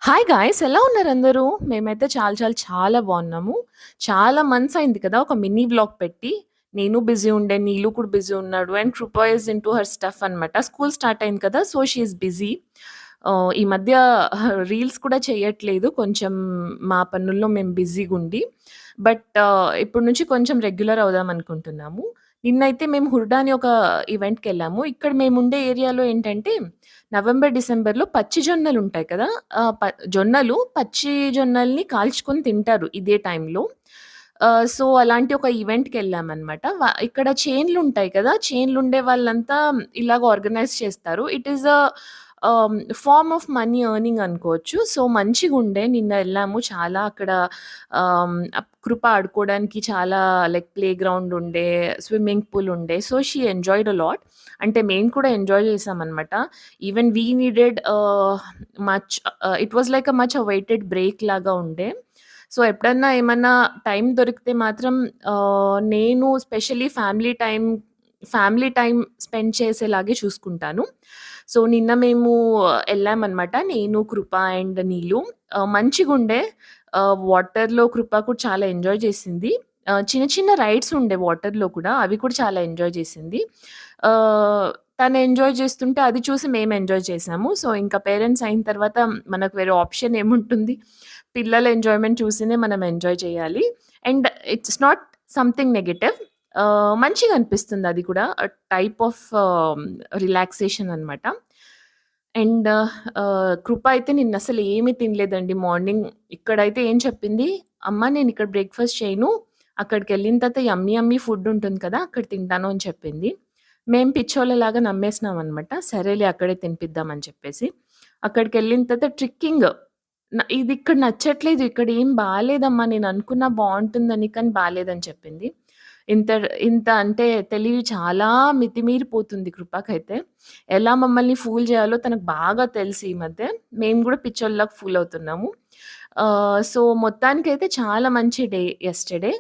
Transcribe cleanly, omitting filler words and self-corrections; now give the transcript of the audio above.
Hi guys ఎలా ఉన్నారందరూ? మేమైతే చాలా చాలా చాలా బావున్నాము. చాలా మంత్స్ అయింది కదా! ఒక మినీ వ్లాగ్ పెట్టి. నేను బిజీ ఉండే, నీలు కూడా బిజీ ఉన్నాడు. And Krupa is into her stuff అనమాట. స్కూల్ స్టార్ట్ అయింది కదా! So, she is busy. ఈ మధ్య రీల్స్ కూడా చేయట్లేదు. కొంచెం మా పనుల్లో మేము బిజీగుండి. బట్ ఇప్పటి నుంచి కొంచెం రెగ్యులర్ అవుదాం అనుకుంటున్నాము. నిన్నైతే మేము హుర్డా అని ఒక ఈవెంట్‌కెళ్ళాము. ఇక్కడ మేముండే ఏరియాలో ఏంటంటే నవంబర్, డిసెంబర్‌లో పచ్చి జొన్నలుంటాయి కదా! జొన్నలు పచ్చి జొన్నల్ని కాల్చుకొని తింటారు ఇదే టైంలో. సో, అలాంటి ఒక ఈవెంట్‌కెళ్ళామనమాట. ఇక్కడ చేన్లుంటాయి కదా! చేన్లుండే వాళ్ళంతా ఇలాగ ఆర్గనైజ్ చేస్తారు. It is a form of money earning అనుకోవచ్చు. సో, మంచిగుండే. నిన్న ఎళ్ళాము. చాలా అక్కడ కృప ఆడుకోవడానికి చాలా లైక్ ప్లే గ్రౌండ్ ఉండే, స్విమ్మింగ్ పూల్ ఉండే. So, she enjoyed a lot. అంటే మేము కూడా ఎంజాయ్ చేశామనమాట. Even we needed it was like much awaited break లాగా ఉండే. సో, ఎప్పుడన్నా ఏమన్నా టైం దొరికితే మాత్రం నేను స్పెషల్లీ ఫ్యామిలీ టైమ్ స్పెండ్ చేసేలాగే చూసుకుంటాను. సో, నిన్న మేము ఎళ్ళామనమాట. నేను, కృప అండ్ నీలు. మంచిగుండే. వాటర్‌లో కృప కూడా చాలా ఎంజాయ్ చేసింది. చిన్న చిన్న రైడ్స్ ఉండే వాటర్‌లో కూడా. అవి కూడా చాలా ఎంజాయ్ చేసింది. తను ఎంజాయ్ చేస్తుంటే అది చూసి మేము ఎంజాయ్ చేసాము. సో, ఇంకా పేరెంట్స్ అయిన తర్వాత మనకు వేరే ఆప్షన్ ఏముంటుంది? పిల్లల ఎంజాయ్‌మెంట్ చూసినే మనం ఎంజాయ్ చేయాలి. And it's not something negative. మంచిగా అనిపిస్తుంది అది కూడా. టైప్ ఆఫ్ రిలాక్సేషన్ అనమాట. అండ్ కృప అయితే నిన్నసలు ఏమి తినలేదండి మార్నింగ్. ఇక్కడైతే ఏం చెప్పింది, "అమ్మ నేనిక్కడ బ్రేక్‌ఫాస్ట్ చేయను. అక్కడికెళ్ళిన తర్వాత యమ్మీ యమ్మీ ఫుడ్ ఉంటుంది కదా! అక్కడ తింటాను" అని చెప్పింది. మేము పిచ్చోళ్ళలాగా నమ్మేసినామనమాట. సరేలే అక్కడే తినిపిద్దాం అని చెప్పేసి. అక్కడికెళ్ళిన తర్వాత ట్రిక్కింగ్. ఇది ఇక్కడ నచ్చట్లేదు. ఇక్కడ ఏం బాలేదమ్మా. నేను అనుకున్నా బావుంటుందని కానీ బాలేదని చెప్పింది. ఇంత ఇంత అంటే తెలివి చాలా మితిమీరిపోతుంది కృపకైతే. ఎలా మమ్మల్ని ఫూల్ చేయాలో తనకు బాగా తెలుసు ఈ మధ్య. మేము గూడా పిచ్చోళ్ళలాగా ఫూల్ అవుతున్నాము. సో, మొత్తానికైతే చాలా మంచి డే యెస్టర్‌డే.